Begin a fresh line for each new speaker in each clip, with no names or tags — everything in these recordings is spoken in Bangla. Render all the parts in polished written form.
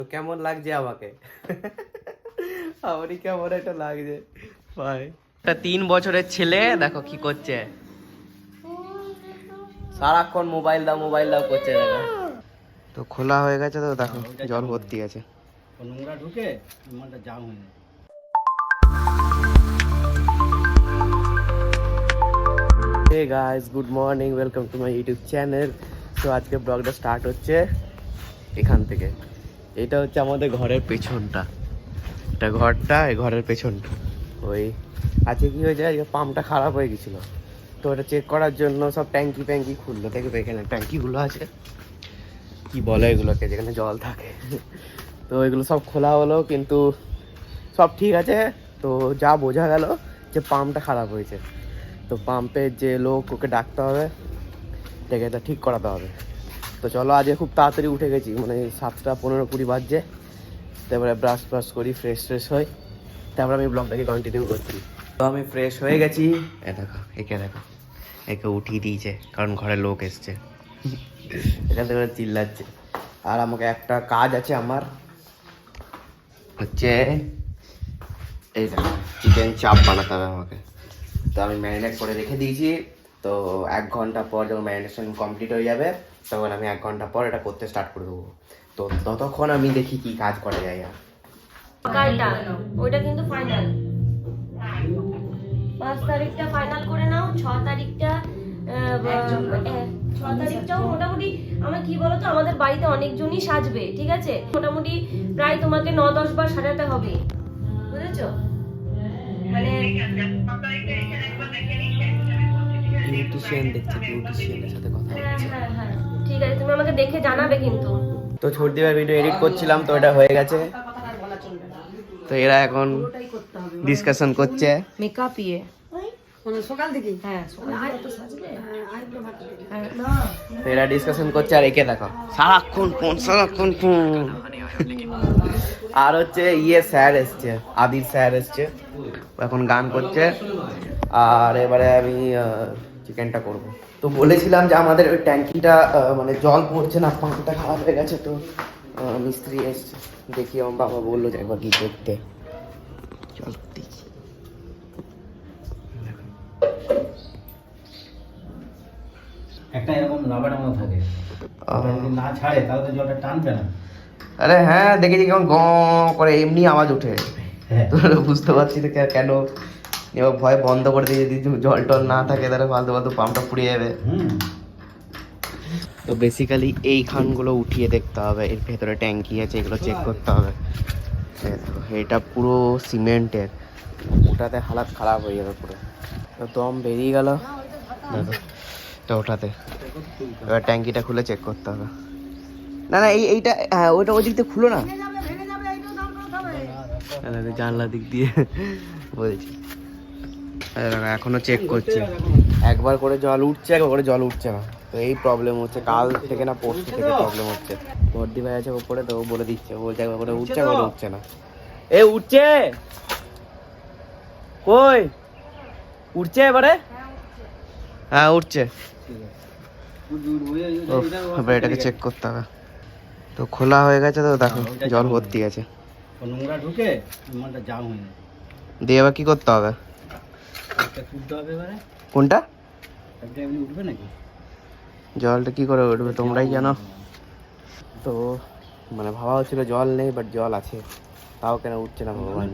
তো কেমন লাগছে আমাকে? আমারই কেমন একটা লাগছে ভাই। একটা 3 বছরের ছেলে দেখো কি করছে, সারাক্ষণ মোবাইল দাও করছে দেখো। তো খোলা হয়ে গেছে তো দেখো জল ভর্তি আছে,
নোংরা ঢুকে মানে জাম হয়ে যায়।
Hey guys, good morning, welcome to my YouTube channel. তো আজকে ব্লগটা স্টার্ট হচ্ছে এখান থেকে। এটা হচ্ছে আমাদের ঘরের পেছনটা, এটা ঘরটা, এই ঘরের পেছনটা। ওই আজকে কী হয়েছে, আজকে পাম্পটা খারাপ হয়ে গেছিলো, তো এটা চেক করার জন্য সব ট্যাঙ্কি খুললো। দেখবে এখানে ট্যাঙ্কিগুলো আছে, কি বলে এগুলোকে, যেখানে জল থাকে। তো এগুলো সব খোলা হলো, কিন্তু সব ঠিক আছে। তো যা বোঝা গেল যে পাম্পটা খারাপ হয়েছে, তো পাম্পের যে লোক, ওকে ডাকতে হবে, ডেকে এটা ঠিক করাতে হবে। তো চলো, আজকে খুব তাড়াতাড়ি উঠে গেছি, মানে 7টা 15-20 বাজছে। তারপরে ব্রাশ করি, ফ্রেশ হই, তারপরে আমি ব্লগটাকে কন্টিনিউ করছি। তো আমি ফ্রেশ হয়ে গেছি, দেখো একে উঠিয়ে দিয়েছে, কারণ ঘরে লোক এসছে। এখান থেকে চিল্লাচ্ছে। আর আমাকে একটা কাজ আছে, আমার হচ্ছে এইটা চিকেন চাপ বানাতে হবে আমাকে। তো আমি ম্যারিনেট করে রেখে দিয়েছি। তো 1 ঘন্টা পর যখন ম্যারিনেশন কমপ্লিট হয়ে যাবে, তখন আমি 1 ঘন্টা পর এটা করতে স্টার্ট করে দেবো। তো ততক্ষণ আমি দেখি কি কাজ করা যায়। আর
ওইটা কিন্তু ফাইনাল, 5 তারিখটা ফাইনাল করে নাও। 6 তারিখটাও মোটামুটি আমার কি বলতো, আমাদের বাড়িতে অনেকজনই সাজবে, ঠিক আছে? মোটামুটি প্রায় তোমাকে 9-10 বার সাজাতে হবে, বুঝেছো? মানে
বিউটিশিয়ানের সাথে কথা হচ্ছে।
হ্যাঁ, ঠিক আছে, তুমি আমাকে দেখে জানাবে কিন্তু।
তো ছোট দিবার ভিডিও এডিট করছিলাম, তো এটা হয়ে গেছে। তো এরা এখন ডিসকাশন করছে
মেকআপ ইয়ে
সকাল থেকে
তো এরা ডিসকাশন করছে। আর একে দেখো সারাক্ষণ ফোন। আর হচ্ছে স্যার এসছে, আদির স্যার এসছে, এখন গান করছে। আর এবারে আমি চিকেনটা করব। তো বলেছিলাম যে আমাদের ওই ট্যাঙ্কিটা মানে জল পড়ছে না, পাম্পটা খারাপ হয়ে গেছে। তো মিস্ত্রি এসছে, দেখি আমার বাবা বললো যে একবার কি দেখতে। চল দেখি।
একটা এরকম রাবারের মতো থাকে, যদি না ছাড়ে তাহলে তো জলটা টানবে না।
আরে হ্যাঁ, দেখেছি কেমন গ করে এমনি আওয়াজ ওঠে। তো বুঝতে পারছি না কেন। এবার ভয় বন্ধ করে দিয়ে, যদি জল টল না থাকে তাহলে ফালতু পাম্পটা পুড়ে যাবে। তো বেসিক্যালি এই খানগুলো উঠিয়ে দেখতে হবে, এর ভেতরে ট্যাঙ্কি আছে, এগুলো চেক করতে হবে। এটা পুরো সিমেন্টের, ওটাতে হালাত খারাপ হয়ে যাবে পুরো। তো দম বেরিয়ে গেল দেখো, তো ওটাতে এবার ট্যাঙ্কিটা খুলে চেক করতে হবে। না এইটা, হ্যাঁ ওইটা ওই দিক দিয়ে খুলো না, জানলা দিক দিয়ে বলছি। এখনো চেক করছি, একবার করে জল উঠছে, একবার করে জল উঠছে না। তো এই প্রবলেম হচ্ছে, কাল থেকে না পরশু থেকে প্রবলেম হচ্ছে। ভর্তি ভাই আছে উপরে, তো ও বলে দিচ্ছে, ও বলছে একবার করে উঠছে, একবার করে উঠছে না। এ উঠছে কই, উঠছে এবারে, হ্যাঁ উঠছে। এবার এটাকে চেক করতে হবে। তো খোলা হয়ে গেছে, তো দেখো জল ভর্তি আছে,
নোংরা ঢুকে মানে জাম হয়ে যায়।
দিয়ে এবার কি করতে হবে?
একটা তুলতে হবে এবারে।
কোনটা?
একটা এমনি উঠবে নাকি?
জলটা কি করে উঠবে তোমরাই জানো। তো মানে ভাবা হচ্ছিল জল নেই, বাট জল আছে, তাও কেন উঠছে না ভগবান।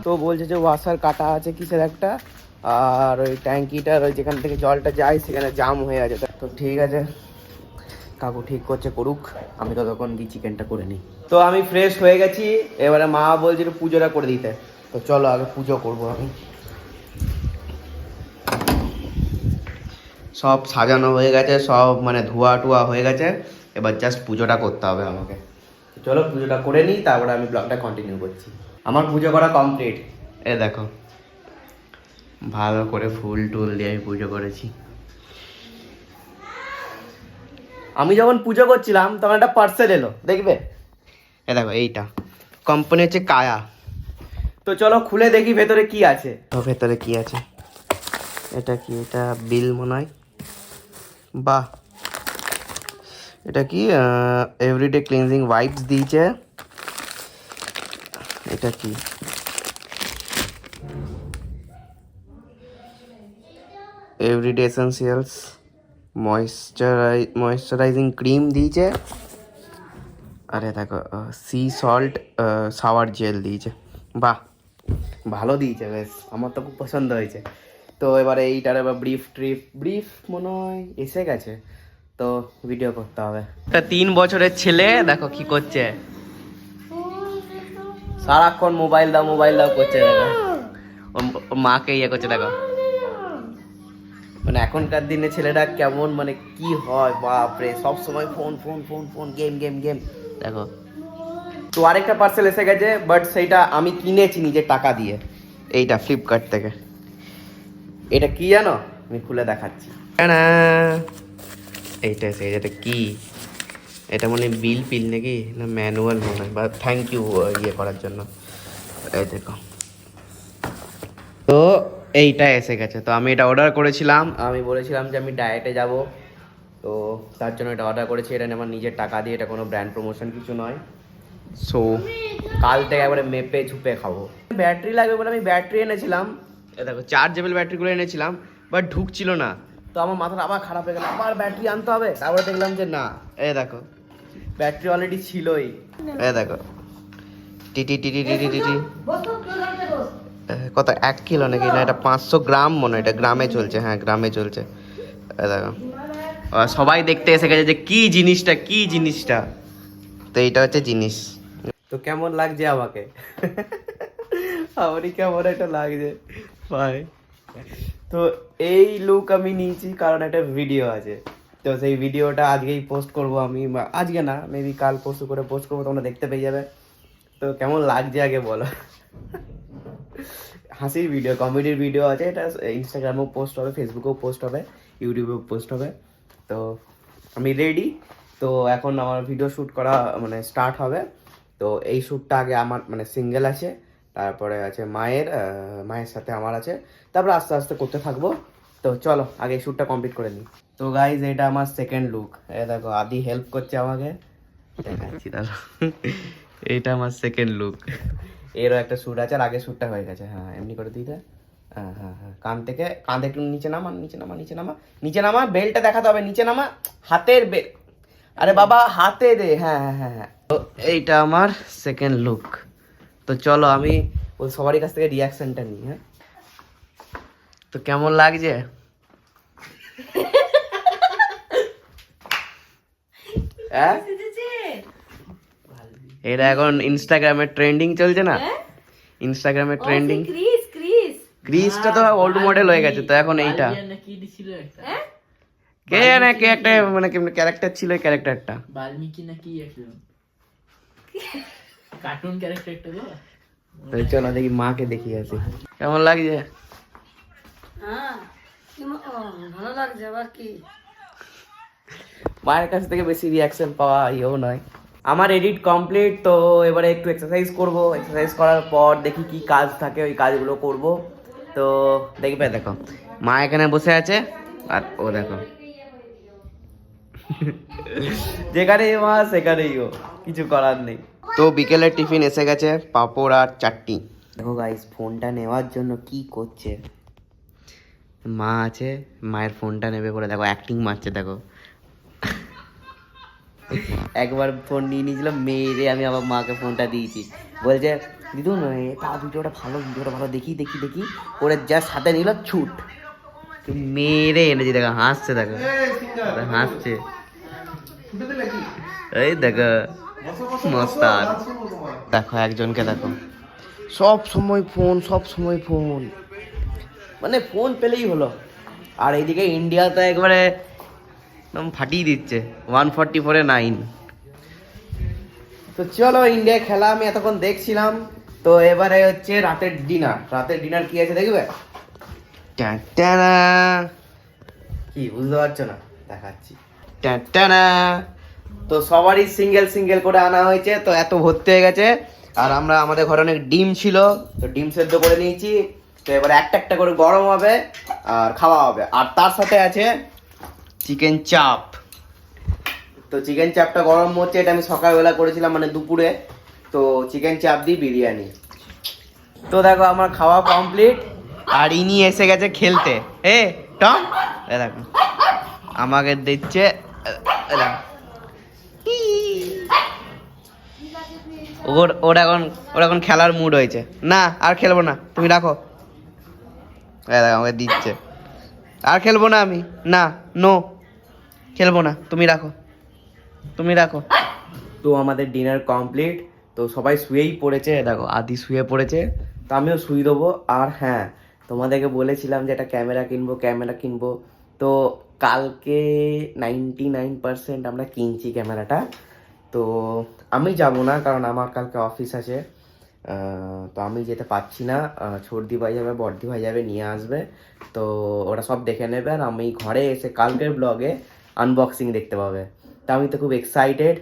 তো বলছে যে ওয়াসার কাটা আছে কিসের একটা, আর ওই ট্যাঙ্কিটার ওই যেখান থেকে জলটা যায় সেখানে জাম হয়ে আছে। তো ঠিক আছে, কাকু ঠিক করছে, করুক, আমি ততক্ষণ গিয়ে চিকেনটা করে নিই। তো আমি ফ্রেশ হয়ে গেছি, এবারে মা বলছে একটু পুজোটা করে দিতে। তো চলো আগে পুজো করবো আমি। সব সাজানো হয়ে গেছে, সব মানে ধোয়া টুয়া হয়ে গেছে, এবার জাস্ট পুজোটা করতে হবে আমাকে। চলো পুজোটা করে নিই, তারপরে আমি ব্লগটা কন্টিনিউ করছি। আমার পুজো করা কমপ্লিট, এ দেখো ভালো করে ফুল টুল দিয়ে আমি পুজো করেছি। আমি যখন পুজো করছিলাম তখন একটা পার্সেল এলো, দেখবে, এ দেখো এইটা কোম্পানি হচ্ছে কায়া। তো চলো খুলে দেখি ভেতরে কি আছে। তো ভেতরে কি আছে, এটা কি, এটা বিল মনে হয়। বাহ, এটা কি এভরিডে ক্লিনজিং ওয়াইপস দিয়েছে, এটা কি? এভরিডে এসেন্সিয়ালস ময়েশ্চারাইজিং ক্রিম দিয়েছে। আরে দেখো সি সল্ট শাওয়ার জেল দিয়েছে। বাহ, ভালো দিয়েছে, বেশ আমার তো খুব পছন্দ হয়েছে। তো এবারে এইটার এবার ব্রিফ মনে হয় এসে গেছে, তো ভিডিও করতে হবে। একটা 3 বছরের ছেলে দেখো কি করছে, সারাক্ষণ মোবাইল দাও করছে। দেখো ওর মাকে ইয়ে করছে, দেখো মানে এখনকার দিনে ছেলেটা কেমন, মানে কি হয় বাপরে, সব সময় ফোন গেম। দেখো তো আরেকটা পার্সেল এসে গেছে, বাট সেইটা আমি কিনেছি নিজের টাকা দিয়ে, এইটা ফ্লিপকার্ট থেকে। এটা কি জানো, আমি খুলে দেখাচ্ছি। এইটা এসে গেছে। এটা কি? এটা মানে বিল নাকি না ম্যানুয়াল মনে হয়, বা থ্যাংক ইউ ইয়ে করার জন্য। এই দেখো, তো এইটা এসে গেছে। তো আমি এটা অর্ডার করেছিলাম, আমি বলেছিলাম যে আমি ডায়েটে যাব, তো তার জন্য এটা অর্ডার করেছি। এটা আমার নিজের টাকা দিয়ে, এটা কোনো ব্র্যান্ড প্রমোশন কিছু নয়। সো কাল থেকে একবারে মেপে ঝুপে খাবো। ব্যাটারি লাগবে বলে আমি ব্যাটারি এনেছিলাম, এ দেখো চার্জেবল ব্যাটারিগুলো এনেছিলাম, বাট ঢুকছিল না। তো আমার মাথাটা আবার খারাপ হয়ে গেল, আবার ব্যাটারি আনতে হবে। তারপরে দেখলাম যে না, এই দেখো ব্যাটারি অলরেডি ছিলই। এই দেখো টি কত 1 কিলো নাকি না, এটা 500 গ্রাম মনে হয়, এটা গ্রামে চলছে। হ্যাঁ গ্রামে চলছে। এই দেখো সবাই দেখতে এসে গেছে যে কি জিনিসটা। তো এইটা হচ্ছে জিনিস। তো কেমন লাগছে আমাকে? আমারই কেমন একটা লাগছে ভাই। তো এই লুক আমি নিয়েছি কারণ একটা ভিডিও আছে, তো সেই ভিডিওটা আজকেই পোস্ট করব আমি, আজকে না মেবি কাল পরশু করে পোস্ট করবো, তোমরা দেখতে পেয়ে যাবে। তো কেমন লাগছে আগে বলো। হাসির ভিডিও, কমেডির ভিডিও আছে, এটা ইনস্টাগ্রামেও পোস্ট হবে, ফেসবুকেও পোস্ট হবে, ইউটিউবেও পোস্ট হবে। তো আমি রেডি। তো এখন আমার ভিডিও শ্যুট করা মানে স্টার্ট হবে। তো এই শ্যুটটা আগে আমার মানে সিঙ্গেল আছে, তারপরে আছে মায়ের সাথে আমার আছে, তারপরে আস্তে আস্তে করতে থাকবো। তো চলো আগে এই শ্যুটটা কমপ্লিট করে নিই। তো গাইজ এটা আমার সেকেন্ড লুক। এই দেখো আদি হেল্প করছে আমাকে, দেখাচ্ছি দাঁড়া। এইটা আমার সেকেন্ড লুক। এরও একটা শ্যুট আছে, আর আগে শ্যুটটা হয়ে গেছে। হ্যাঁ এমনি করে দিতে। হ্যাঁ কান একটু নিচে নামা, বেল্টটা দেখাতে হবে, নিচে নামা, হাতের আরে বাবা হাতে দে। হ্যাঁ। তো এইটা আমার সেকেন্ড লুক। তো চলো আমি ওই সবারই কাছ থেকে রিয়াকশনটা নিই। হ্যাঁ তো কেমন লাগছে? হ্যাঁ এটা এখন ইনস্টাগ্রামে ট্রেন্ডিং চলছে না, ইনস্টাগ্রামে ট্রেন্ডিং। ক্রিসটা তো ওল্ড মডেল হয়ে গেছে, তো এখন এইটা কে জানে, কে একটা মানে কেমন ক্যারেক্টার ছিল, এই ক্যারেক্টারটা
বাল্মীকি না কি একটা কার্টুন ক্যারেক্টার একটা গো।
চলো দেখি মাকে দেখি আসি কেমন লাগছে।
হ্যাঁ ভালো লাগছে। আবার কি,
মায়ের কাছ থেকে বেশি রিয়াকশন পাওয়া ইয়েও নয়। আমার এডিট কমপ্লিট। তো এবারে একটু এক্সারসাইজ করব, এক্সারসাইজ করার পর দেখি কি কাজ থাকে, ওই কাজগুলো করব। তো দেখবে দেখো মা এখানে বসে আছে, আর ও দেখো যেখানেই মা সেখানেই ও, কিছু করার নেই। তো বিকেলের টিফিন এসে গেছে, পাঁপড় আর চাটনি। দেখো গাইস ফোনটা নেওয়ার জন্য কি করছে, মা আছে, মায়ের ফোনটা নেবে বলে দেখো অ্যাক্টিং মারছে। দেখো একবার ফোন নিয়ে নিয়েছিলাম মেয়েরে, আমি আবার মাকে ফোনটা দিয়েছি, বলছে দিদু তা ভিডিওটা ভালো দেখি ওরে জাস্ট হাতে নিল ছুট, মেয়েরে এনেছি। দেখো হাসছে, দেখো হাসছে, এই দেখো মস্তান। দেখো একজনকে দেখো সব সময় ফোন, মানে ফোন পেলেই হলো। আর এইদিকে ইন্ডিয়াতে একবারে ফাটিয়ে দিচ্ছে 144-এ 9। তো চলো ইন্ডিয়া খেলা আমি এতক্ষণ দেখছিলাম। তো এবারে হচ্ছে রাতের ডিনার কি আছে দেখবে। কি বুঝতে পারছো না, দেখাচ্ছি। তো সবারই সিঙ্গেল করে আনা হয়েছে, তো এত ভর্তি হয়ে গেছে। আর আমাদের ঘরে অনেক ডিম ছিল, তো ডিম সেদ্ধ করে নিয়েছি। তো এবার একটা করে গরম হবে আর খাওয়া হবে। আর তার সাথে আছে চিকেন চাপ। তো চিকেন চাপটা গরম হচ্ছে, এটা আমি সকালবেলা করেছিলাম মানে দুপুরে। তো চিকেন চাপ দিয়ে বিরিয়ানি। তো দেখো আমার খাওয়া কমপ্লিট, আর ইনি এসে গেছে খেলতে। টম, দেখো আমাকে দিচ্ছে, ওর এখন খেলার মুড হয়েছে। না আর খেলবো না, তুমি রাখো। দেখো আমাকে দিচ্ছে, আর খেলবো না আমি, না নো খেলবো না, তুমি রাখো। তো আমাদের ডিনার কমপ্লিট, তো সবাই শুয়েই পড়েছে। দেখো আদি শুয়ে পড়েছে, তো আমিও শুয়ে দেবো। আর হ্যাঁ, তোমাদেরকে বলেছিলাম যে একটা ক্যামেরা কিনবো, তো কালকে 99% আমরা কিনছি ক্যামেরাটা। তো আমি যাব না, কারণ আমার কালকে অফিস আছে, তো আমি যেতে পারছি না। ছর্দি ভাই যাবে, বর্দি ভাই যাবে, নিয়ে আসবে, তো ওরা সব দেখে নেবে। আর আমি ঘরে এসে কালকের ব্লগে আনবক্সিং দেখতে পাবে। তো আমি তো খুব এক্সাইটেড।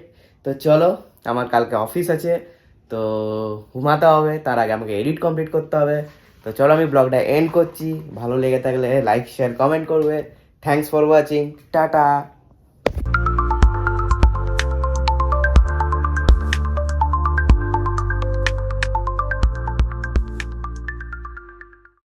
তো চলো, আমার কালকে অফিস আছে, তো ঘুমাতে হবে, তার আগে আমাকে এডিট কমপ্লিট করতে হবে। তো চলো আমি ব্লগটা এন্ড করছি। ভালো লেগে থাকলে লাইক শেয়ার কমেন্ট করবে। Thanks for watching, tata.